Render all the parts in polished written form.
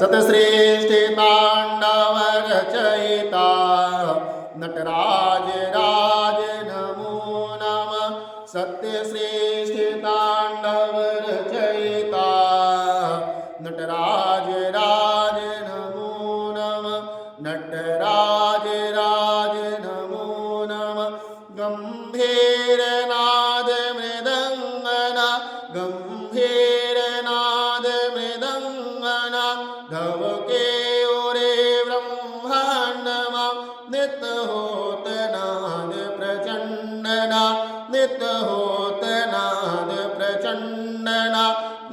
सतश्रेष्ठ तांडव रचयिता नटराज राज नमो नमः सत्यश्रेष्ठ तांडव रचयिता नटराज राज नमो नमः नटराज राज नमो नमः गंभीरनाद मृदंगना गंभीरनाद मृदंगना धवके ओरे ब्रह्मांडमा नित होत नाद प्रचंडना नित होत नाद प्रचंडना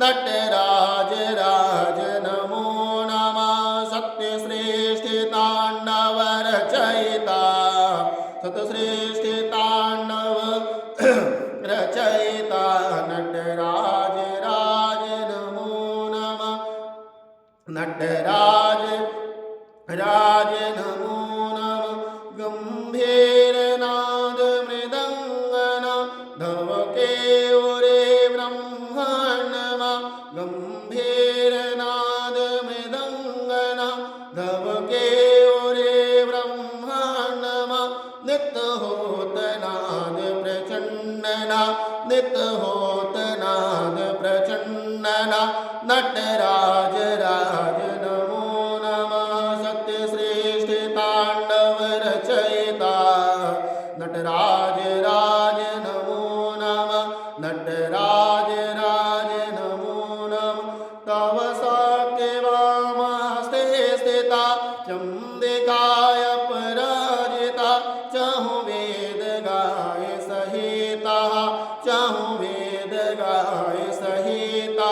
नटराज राज नमो नमः सत्यश्रेष्ठ तांडव रचयिता सतश्रेष्ठ तांडव रचयिता नटराज राज नमो नमः नटराज राज नमो नमः गंभीरनाद मृदंगना धवके ओरे ब्रह्मांडमा गंभीरनाद मृदंगना धवके ओरे ब्रह्मांडमा नित होत नाद प्रचंडना नित होत नाद प्रचंडना नटराज राज नमो नमः सत्यश्रेष्ठ तांडव रचयिता नटराज राज नमो नमः नटराज राज नमो नमः तव सत्यवामस्ते स्थिता चंदिकाय पराजिता चहु वेद गाय सहिता चहु वेद गाय सहिता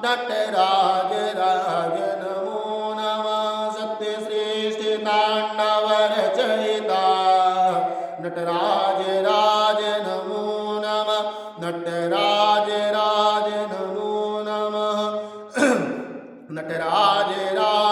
नटराज राज नमो नमः सत्यश्रेष्ठ तांडव रचयिता नटराज राज नमो नमः नटराज राज नमो नमः नटराज राज